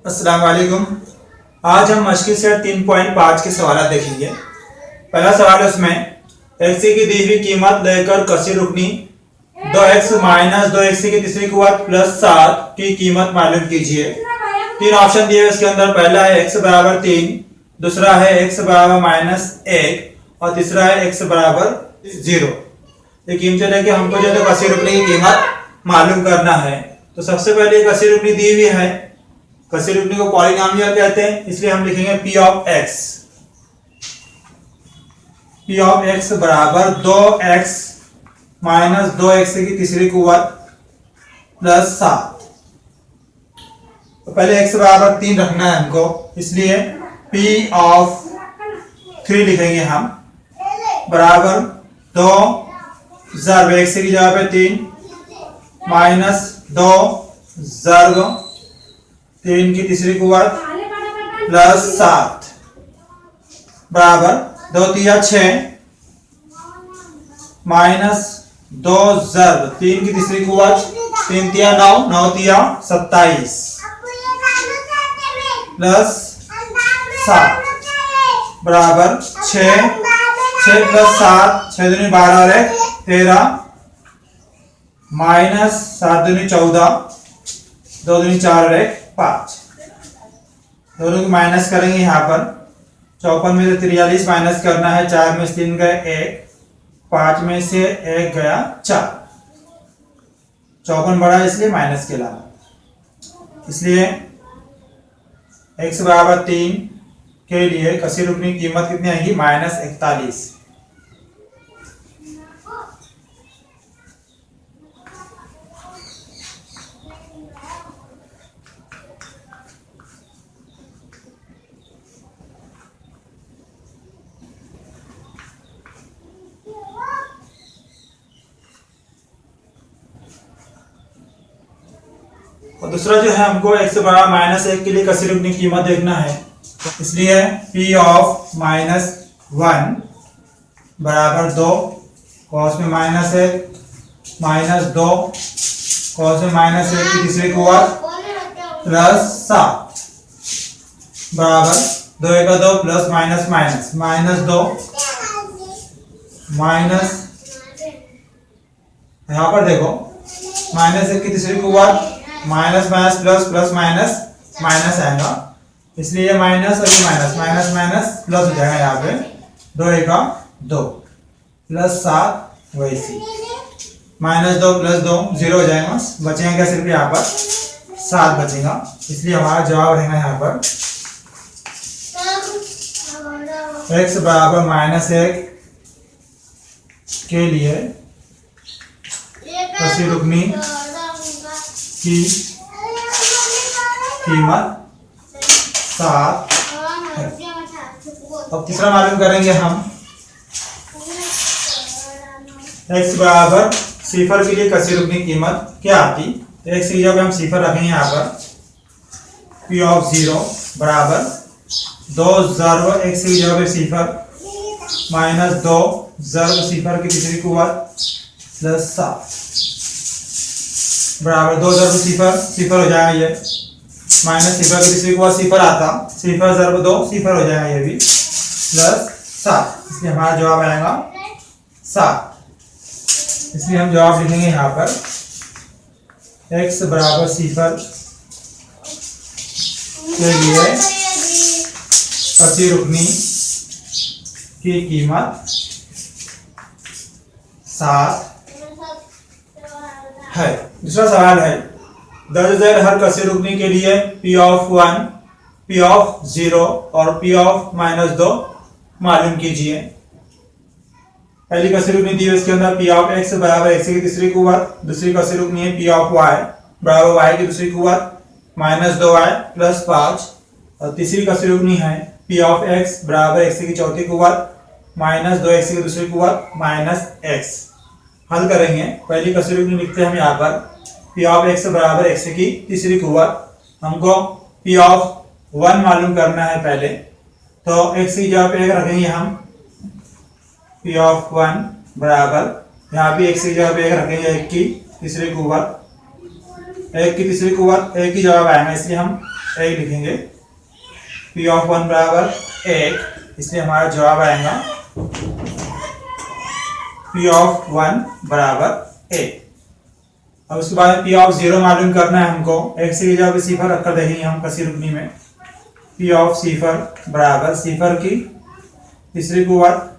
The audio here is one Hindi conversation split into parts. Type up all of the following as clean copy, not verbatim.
अस्सलाम वालेकुम। आज हम मश्किल सेट 3.5 के सवाल देखेंगे। पहला सवाल है, उसमें x की दी हुई कीमत लेकर कसी रुकनी 2x माइनस 2x की तीसरी कुव्वत प्लस 7 की कीमत मालूम कीजिए। तीन ऑप्शन दिए इसके अंदर। पहला है x बराबर 3, दूसरा है x बराबर माइनस 1 और तीसरा है x बराबर 0। ये कीमतें लेके हमको जो है कसी रुकनी की कीमत मालूम करना है। तो सबसे पहले कसी रुकनी दी हुई है। कसी रुकनी को पॉलिनोमियल कहते हैं, इसलिए हम लिखेंगे p ऑफ x बराबर 2x माइनस 2x की तीसरी कुव्वत प्लस 7। तो पहले x बराबर 3 रखना है हमको, इसलिए p ऑफ 3 लिखेंगे हम बराबर 2 ज़र्ब x की जगह पे 3 माइनस 2 ज़र्ब 3 की तीसरी कुव्वत प्लस 7 बराबर 2 तिया 6 माइनस 2 ज़र्ब 3 की तीसरी कुव्वत 3 तिया 9 9 तिया 27 प्लस 7 बराबर 6 प्लस 7 6 दूनी 12 और 1 13 माइनस 7 दूनी 14 2 दूनी 4 और 1 5। दोनों को माइनस करेंगे यहाँ पर। 54 में से 43 माइनस करना है। 4 में से 3 गए 1, 5 में से 1 गया 4। 54 बड़ा इसलिए माइनस के अलावा, इसलिए x बराबर 3 के लिए कसी रुकनी की कीमत कितनी आएगी? माइनस 41। और दूसरा जो है, हमको x बराबर माइनस 1 के लिए कसी रुकनी की कीमत देखना है, इसलिए p ऑफ माइनस 1 बराबर 2 कॉस में माइनस 1 माइनस 2 कॉस में माइनस 1 की तीसरी कुव्वत प्लस 7 बराबर 2 1 2 plus minus minus minus 2 minus, यहाँ पर देखो माइनस 1 की तीसरी कुव्वत minus minus plus plus minus minus आएगा, इसलिए माइनस और ये माइनस माइनस माइनस प्लस हो जाएगा। यहाँ पे 2 1 2 प्लस 7 वैसी माइनस 2 प्लस 2 0 हो जाएगा। बचेगा क्या? सिर्फ यहाँ पर 7 बचेगा, इसलिए हमारा जवाब रहेगा यहाँ पर x बराबर माइनस 1 के लिए कसी रुकनी की कीमत 7 है। अब तीसरा मालूम करेंगे हम। x बराबर 0 के लिए कसी रुकनी की कीमत क्या आती? तो x की जगह हम 0 रखेंगे यहाँ पर। p ऑफ 0 बराबर 2 ज़र्ब x की जगह पे 0 माइनस 2 ज़र्ब 0 की तीसरी कुव्वत प्लस 7 बराबर 2 ज़र्ब 0 हो जाएगा। ये माइनस 0 की तीसरी कुव्वत 0 आता, 0 ज़र्ब 2 0 हो जाएगा। ये भी प्लस 7, इसलिए हमारा जवाब आएगा 7। इसलिए हम जवाब लिखेंगे यहाँ पर x बराबर 0 के लिए कसी रुकनी की कीमत 7 है। दूसरा सवाल है, दर्ज झैल हर कसी रुकनी के लिए p ऑफ 1, p ऑफ 0 और p ऑफ माइनस 2 मालूम कीजिए। पहली कसी रुकनी दी है, इसके अंदर p ऑफ x बराबर x की तीसरी कुव्वत। दूसरी कसी रुकनी है p ऑफ y बराबर y की दूसरी कुव्वत माइनस 2y प्लस 5। और तीसरी कसी रुकनी है p ऑफ x बराबर x की चौथी कुव्वत माइनस 2x की दूसरी कुव्वत माइनस x। हल करेंगे। पहली कसी रुकनी लिखते हैं हम यहाँ पर p ऑफ x बराबर x की तीसरी कुव्वत। हमको p ऑफ 1 मालूम करना है पहले, तो x की जगह पे 1 रखेंगे हम। p ऑफ 1 बराबर यहाँ भी x की जगह पे 1 रखेंगे, 1 की तीसरी कुव्वत एक की तीसरी कुव्वत एक ही जवाब आएगा, इसलिए हम 1 लिखेंगे, P ऑफ 1 बराबर 1, इसलिए हमारा जवाब आएगा P ऑफ 1 बराबर 1। अब उसके बाद P ऑफ 0 मालूम करना है हमको। x की जगह पे सिफर रखकर देखेंगे हम कसी रुकनी में। P ऑफ सिफर बराबर सिफर की तीसरी कुवत,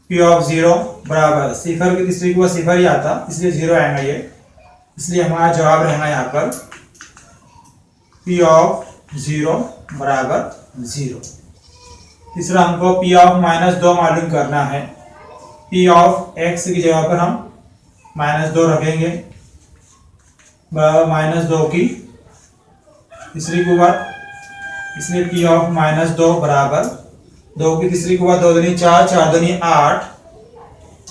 P ऑफ 0 बराबर सिफर की तीसरी कुवत सिफर ही आता, इसलिए 0 आएगा ये, इसलिए हमारा जवाब रहेगा यहाँ पर P ऑफ 0 बराबर 0। तीसरा हमको P ऑफ -2 मालूम करना है। P ऑफ x की जगह पर हम -2 रखेंगे, बराबर -2 की तीसरी कुवत, इसलिए P ऑफ -2 बराबर 2 की तीसरी कुवत 2 दूनी 4, 4 दूनी 8,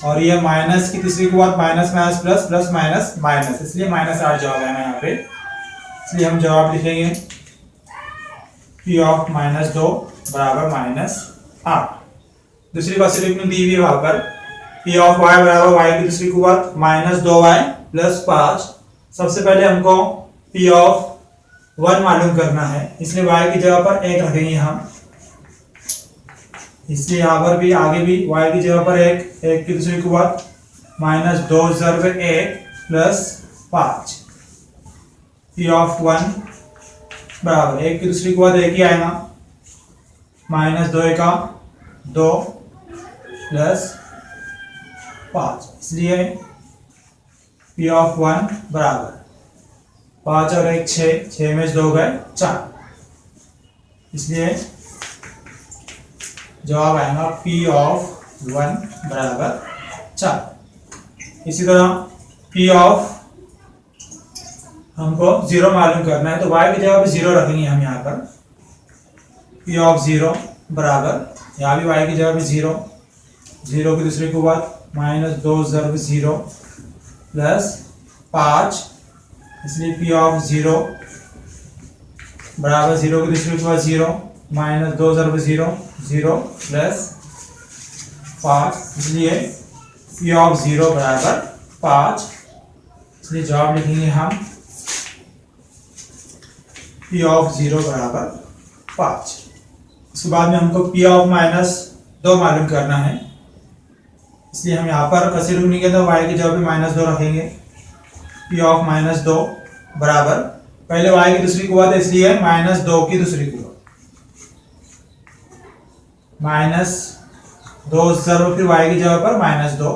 और ये माइनस की तीसरी कुवत minus minus plus plus minus minus, इसलिए -8 जवाब आएगा यहाँ पे। इसलिए हम जवाब लिखेंगे P ऑफ -2 बराबर -8। दूसरी बात से दी हुई वहां पर P ऑफ y बराबर y की दूसरी कुवत -2y प्लस 5। सबसे पहले हमको P ऑफ 1 मालूम करना है, इसलिए y की जगह पर 1 रखेंगे हम, इसलिए यहाँ पर भी आगे भी y की जगह पर 1 की दूसरी कुवत -2 ज़र्ब 1 प्लस 5। P ऑफ 1 बराबर 1 की दूसरी कुवत 1 ही आएगा, -2 का 2 प्लस 5, इसलिए P ऑफ 1 बराबर 5 और 1 6, 6 में 2 गए 4, इसलिए जवाब आएगा P ऑफ 1 बराबर 4। इसी तरह P ऑफ हमको 0 मालूम करना है, तो y की जगह पे 0 रखेंगे हम यहाँ पर। P ऑफ 0 बराबर यहाँ भी y की जगह पे 0, 0 की दूसरी कुवत -2 ज़र्ब 0 प्लस 5, इसलिए P ऑफ 0 बराबर 0 की दूसरी कुवत 0, -2 ज़र्ब 0 0 प्लस 5, इसलिए P ऑफ 0 बराबर 5, इसलिए जवाब लिखेंगे हम P ऑफ 0 बराबर 5। उसके बाद में हमको P ऑफ -2 मालूम करना है, इसलिए हम यहाँ पर कसी रुकनी के अंदर y की जगह पे -2 रखेंगे। P ऑफ -2 बराबर पहले y की दूसरी कुवत है, इसलिए -2 की दूसरी कुवत -2 ज़रूर, फिर y की जगह पर -2,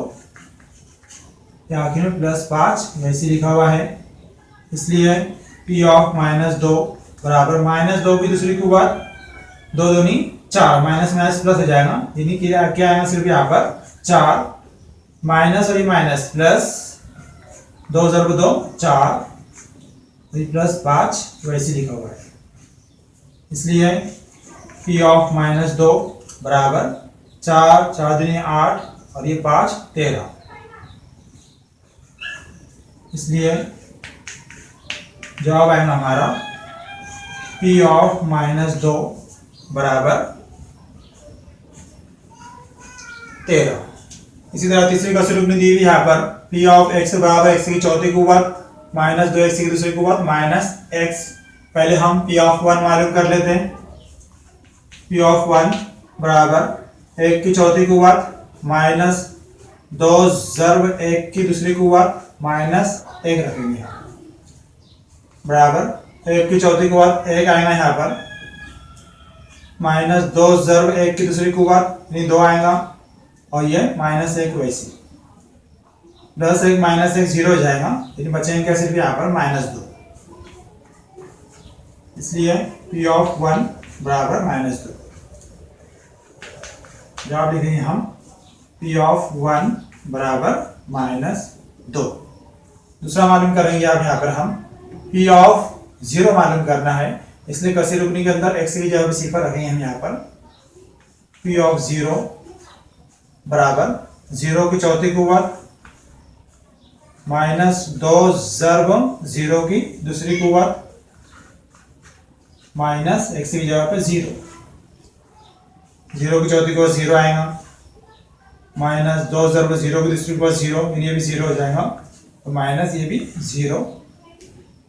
आखिर में प्लस 5 वैसे लिखा हुआ है, इसलिए P ऑफ -2 बराबर -2 की दूसरी कुवत 2 दूनी 4, माइनस माइनस प्लस हो जाएगा, यानी कि क्या आएगा सिर्फ यहाँ पर 4 माइनस और ये माइनस प्लस 2 ज़रूर 2 4 प्लस 5 वैसे लिखा हुआ है, इसलिए P ऑफ -2 बराबर 4, 4 दूनी 8 और ये 5 13, इसलिए जवाब आएगा हमारा P ऑफ -2 बराबर 13। इसी तरह तीसरी कसौटी रुकनी दी हुई यहाँ पर P ऑफ x बराबर x की चौथी कुवत -2x की दूसरी कुवत -x। पहले हम P ऑफ 1 मालूम कर लेते हैं। P ऑफ 1 बराबर 1 की चौथी कुवत -2 ज़र्ब 1 की दूसरी कुवत -1 रखेंगे, बराबर 1 की चौथी कुवत 1 आएगा यहाँ पर, -2 ज़र्ब 1 की दूसरी कुवत यानी 2 आएगा, और ये -1 वैसे प्लस 1 -1 0 हो जाएगा, यानी बचेंगे क्या सिर्फ यहाँ पर -2, इसलिए P ऑफ 1 बराबर -2। जवाब लिखेंगे हम P ऑफ 1 बराबर -2। दूसरा मालूम करेंगे आप यहाँ पर हम P ऑफ 0 मालूम करना है, इसलिए कसी रुकनी के अंदर x की जगह पे सिफर रखेंगे हम यहाँ पर। P ऑफ 0 बराबर 0 की चौथी कुवत -2 ज़र्ब 0 की दूसरी कुवत x की जगह पे 0, 0 की चौथी कुवत 0 आएगा, -2 ज़र्ब 0 की दूसरी कुवत 0, ये भी 0 हो जाएगा, तो माइनस ये भी 0,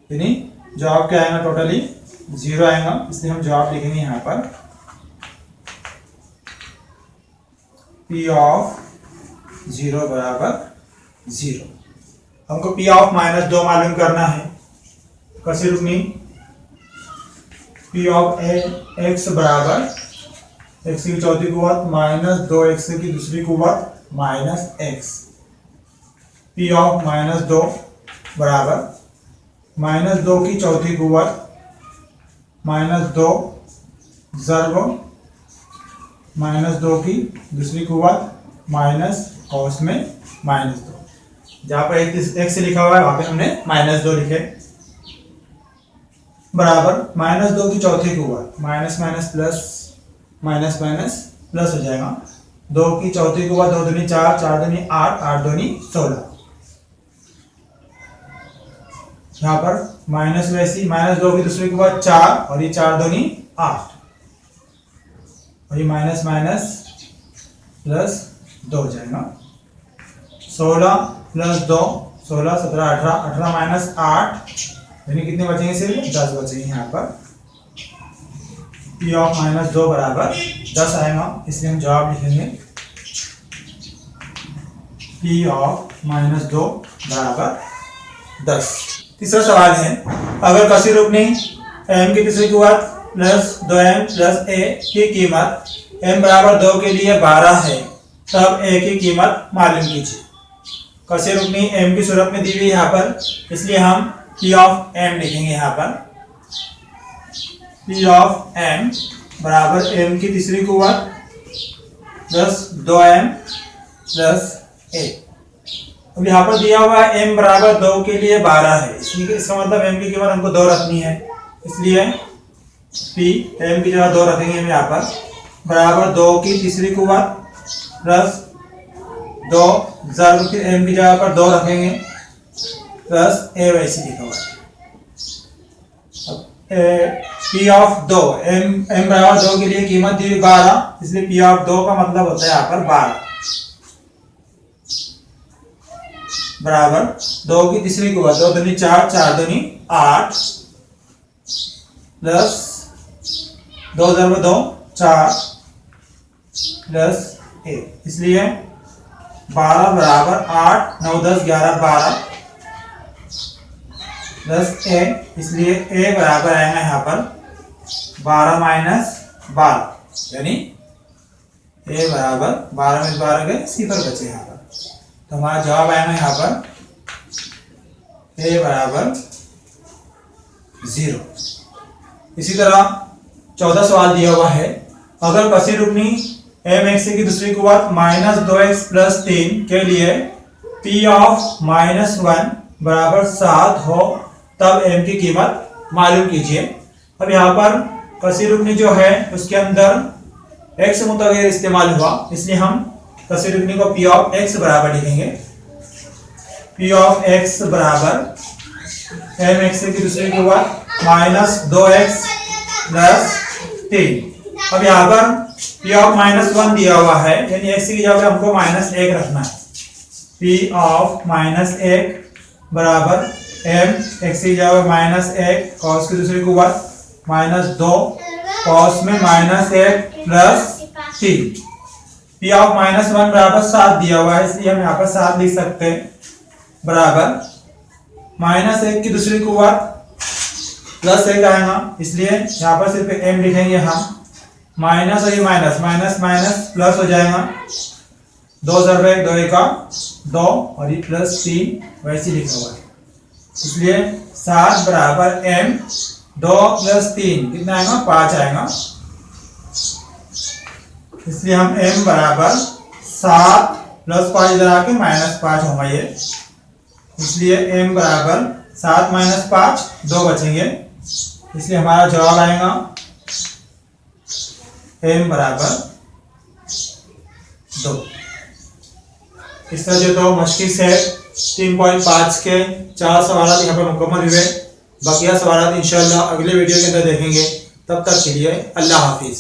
यानी जवाब क्या आएगा टोटली 0 आएगा, इसलिए हम जवाब लिखेंगे यहाँ पर P ऑफ 0 बराबर 0। हमको P ऑफ -2 मालूम करना है। कैसे रुकनी? P ऑफ x बराबर x की चौथी कुवत -2x की दूसरी कुवत -x। P ऑफ -2 बराबर -2 की चौथी कुवत -2 ज़र्ब -2 की दूसरी कुवत माइनस cos में -2। जहाँ पर x लिखा हुआ है वहां पे हमने -2 लिखे, बराबर -2 की चौथी कुवत माइनस प्लस हो जाएगा। 2 की चौथी कुवत 2 दूनी 4, 4 दूनी 8, 8 दूनी 16। यहाँ पर माइनस वैसी -2 की दूसरी कुवत 4 और ये 4 दूनी 8 और ये माइनस प्लस 2 हो जाएगा। 16 प्लस 2 16 17 18 18 माइनस 8 यानी कितने बचेंगे? सिर्फ 10 बचेंगे। यहाँ पर P ऑफ -2 बराबर 10 आएगा, इसलिए हम जवाब लिखेंगे P ऑफ -2 बराबर 10। तीसरा सवाल है, अगर कसी रुकनी m की तीसरी कुवत प्लस 2m प्लस a की कीमत m बराबर 2 के लिए 12 है, तब a की कीमत मालूम कीजिए। कसी रुकनी m की सूरत में दी हुई यहाँ पर, इसलिए हम P ऑफ m लिखेंगे। यहाँ पर P ऑफ m बराबर m की तीसरी कुवत प्लस 2m प्लस a। अब यहाँ पर दिया हुआ है m बराबर 2 के लिए 12 है, इसलिए इसका मतलब m की कीमत हमको 2 रखनी है, इसलिए P m की जगह 2 रखेंगे हम यहाँ पर, बराबर 2 की तीसरी कुवत प्लस 2 ज़र्ब की m की जगह पर 2 रखेंगे प्लस a वैसे लिखा हुआ है। P ऑफ 2 m बराबर 2 के लिए कीमत दी 12, इसलिए P ऑफ 2 का मतलब होता है यहाँ पर 12 बराबर 2 की तीसरी कुवत 2 दूनी 4, 4 दूनी 8 प्लस 2 ज़र्ब 2 4 प्लस a, इसलिए 12 बराबर 8 9 10 11 12 प्लस a, इसलिए a बराबर आएगा यहाँ पर 12 माइनस 12 यानी a बराबर 12 में 12 गए 0 बचे यहाँ पर, तो हमारा जवाब आएगा यहाँ पर a बराबर 0। इसी तरह 14 सवाल दिया हुआ है, अगर कसी रुकनी mx की दूसरी कुवत -2x प्लस 3 के लिए P ऑफ -1 बराबर 7 हो, तब m की कीमत मालूम कीजिए। अब यहाँ पर कसी रुकनी जो है उसके अंदर x मुतग़य्यर इस्तेमाल हुआ, इसलिए हम कसी रुकनी को P ऑफ x बराबर लिखेंगे। P ऑफ x बराबर mx की दूसरी कुवत -2x प्लस 3। अब यहाँ पर P ऑफ -1 दिया हुआ है, यानी x की जगह हमको -1 रखना है। P ऑफ -1 बराबर m x की जगह -1 cos की दूसरी कुवत -2 cos में -1 प्लस 3। P ऑफ -1 बराबर 7 दिया हुआ है, इसलिए हम यहाँ पर 7 लिख सकते हैं, बराबर -1 की दूसरी कुवत प्लस 1 आएगा, इसलिए यहाँ पर सिर्फ m लिखेंगे हम, माइनस और ये माइनस प्लस हो जाएगा, 2 ज़र्ब 1 2 का 2 और ये प्लस 3 वैसे लिखा हुआ है, इसलिए 7 बराबर m 2 प्लस 3 कितना आएगा? 5 आएगा, इसलिए हम m बराबर 7 प्लस 5 इधर आके -5 होगा ये, इसलिए m बराबर 7 माइनस 5 2 बचेंगे, इसलिए हमारा जवाब आएगा m बराबर 2। इस तरह जो 2 मुश्किल से 3.5 के 4 सवाल यहाँ पर मुकम्मल हुए। बाकी सवाल इंशाल्लाह अगले वीडियो के अंदर देखेंगे। तब तक के लिए अल्लाह हाफिज।